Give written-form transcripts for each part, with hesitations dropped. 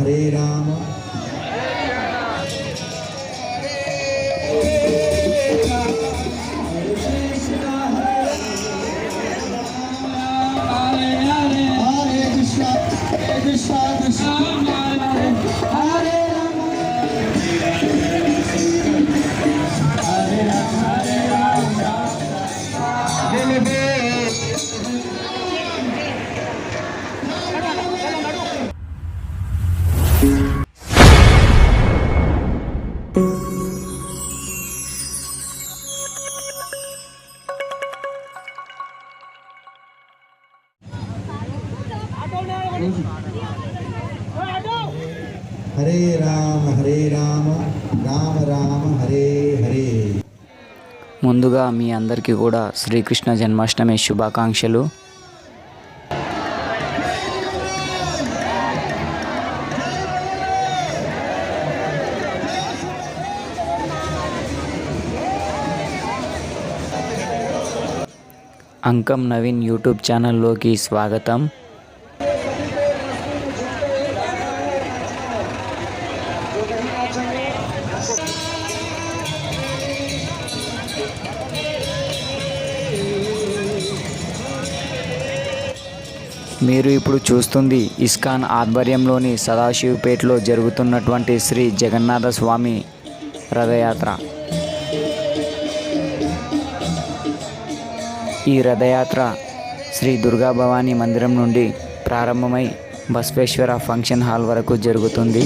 हरे राम हरे राम राम राम हरे हरे। ముందుగా మీ అందరికీ కూడా శ్రీకృష్ణ జన్మాష్టమి శుభాకాంక్షలు. అంకం నవీన్ యూట్యూబ్ ఛానల్లోకి స్వాగతం. మీరు ఇప్పుడు చూస్తుంది ఇస్కాన్ ఆధ్వర్యంలోని సదాశివపేటలో జరుగుతున్నటువంటి శ్రీ జగన్నాథ స్వామి రథయాత్ర. ఈ రథయాత్ర శ్రీ దుర్గా భవానీ మందిరం నుండి ప్రారంభమై బసవేశ్వర ఫంక్షన్ హాల్ వరకు జరుగుతుంది.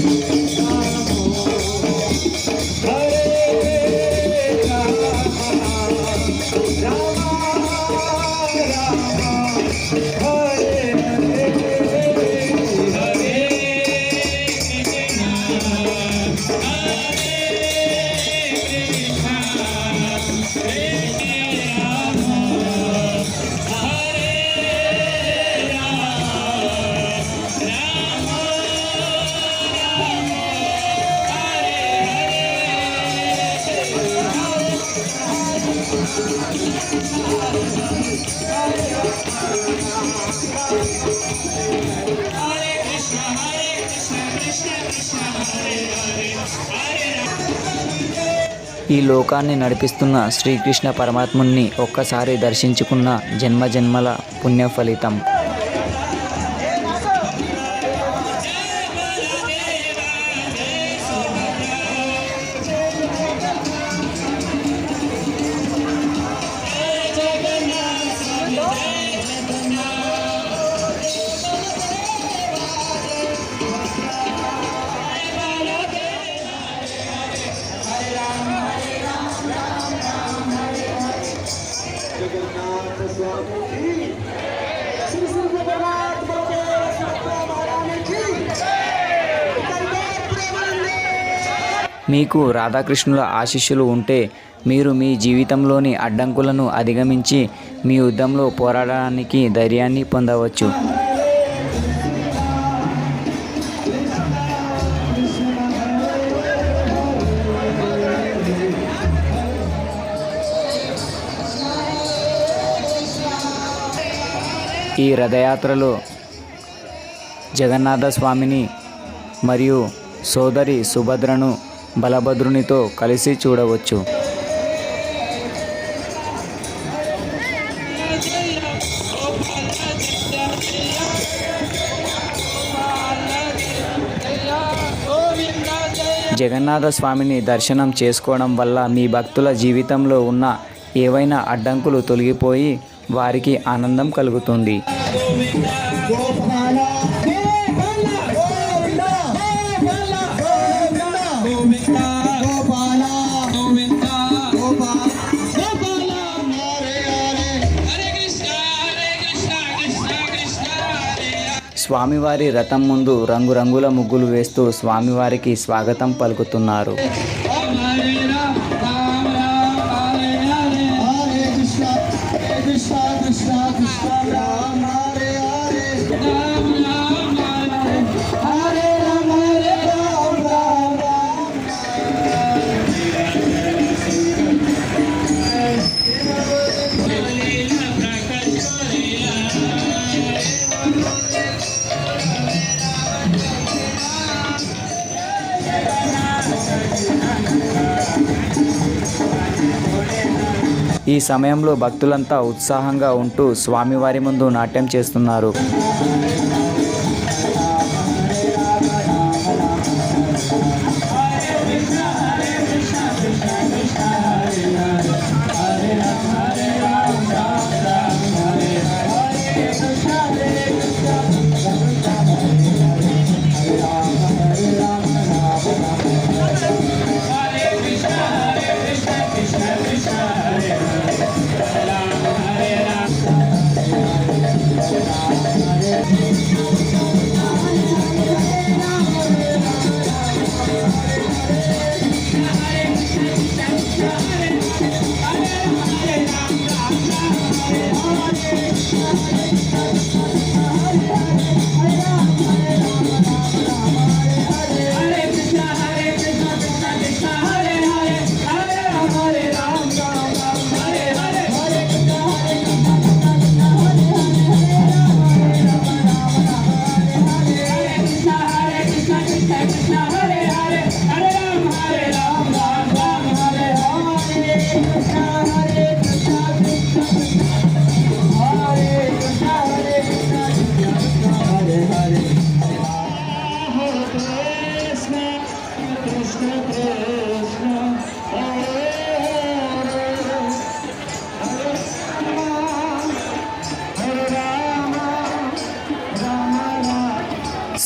ఈ లోకాన్ని నడిపిస్తున్న శ్రీకృష్ణ పరమాత్ముని ఒక్కసారి దర్శించుకున్న జన్మజన్మల పుణ్య ఫలితం. మీకు రాధాకృష్ణుల ఆశీస్సులు ఉంటే మీరు మీ జీవితంలోని అడ్డంకులను అధిగమించి మీ యుద్ధంలో పోరాడడానికి ధైర్యాన్ని పొందవచ్చు. ఈ రథయాత్రలో జగన్నాథ స్వామిని మరియు సోదరి సుభద్రను బలభద్రునితో కలిసి చూడవచ్చు. జగన్నాథ స్వామిని దర్శనం చేసుకోవడం వల్ల మీ భక్తుల జీవితంలో ఉన్న ఏవైనా అడ్డంకులు తొలగిపోయి వారికి ఆనందం కలుగుతుంది. స్వామివారి రథం ముందు రంగురంగుల ముగ్గులు వేస్తూ స్వామివారికి స్వాగతం పలుకుతున్నారు. ఈ సమయంలో భక్తులంతా ఉత్సాహంగా ఉంటూ స్వామివారి ముందు నాట్యం చేస్తున్నారు.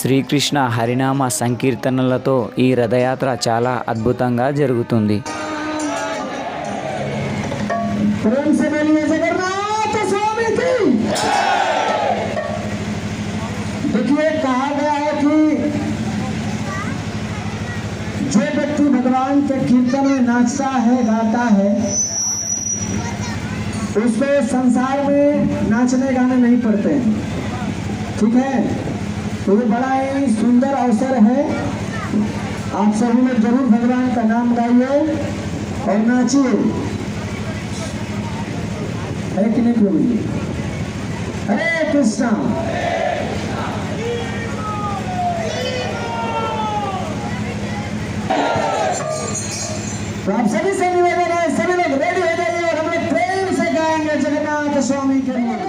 శ్రీకృష్ణ హరినామ సంకీర్తనలతో ఈ రథయాత్ర చాలా అద్భుతంగా జరుగుతుంది. प्रेम से बोलिए जगन्नाथ स्वामी की। देखिए कहा गया है कि जो व्यक्ति भगवान के कीर्तन में नाचता है गाता है उसको संसार में नाचने गाने नहीं पड़ते हैं, ठीक है। तो ये बड़ा ही सुंदर अवसर है, आप सभी लोग जरूर भगवान का नाम गाइए और नाचिए, है कि नहीं प्रभु जी? हरे कृष्णा। तो आप सभी से निवेदन है, सभी लोग रेडी हो जाइए और हम लोग प्रेम से गाएंगे जगन्नाथ स्वामी के नाम।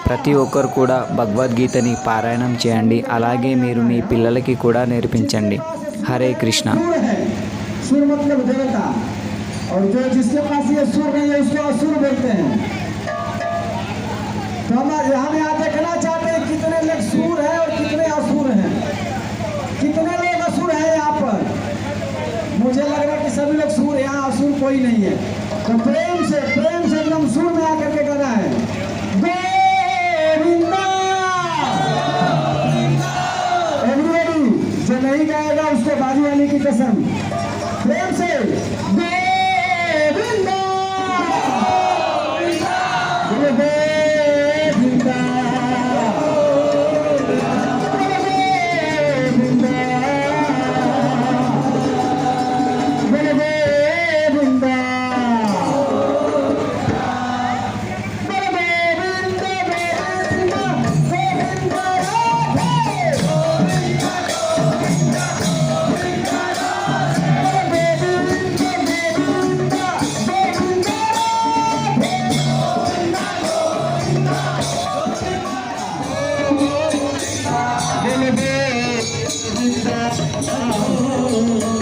ప్రతి ఒక్కరు కూడా భగవద్గీతని పారాయణం చేయండి. అలాగే మీరు మీ పిల్లలకి కూడా నేర్పించండి. హరే కృష్ణ. सुर है, सुर मतलब देवता, और जो जिसके पास ये सुर नहीं है उसको असुर बोलते हैं। तो हम यहाँ देखना चाहते हैं कितने लोग सुर हैं और कितने असुर हैं, कितने लोग असुर हैं यहाँ पर। मुझे लग रहा है कि सभी लोग सुर, यहाँ असुर कोई नहीं है। तो प्रेम से एकदम सुर में आकर के गाना है गोविंदा। एवरीबॉडी जो नहीं गाएगा उसको बाजी वाली की कसम, प्रेम से गोविंदा गोविंदा गोविंदा गोविंदा Oh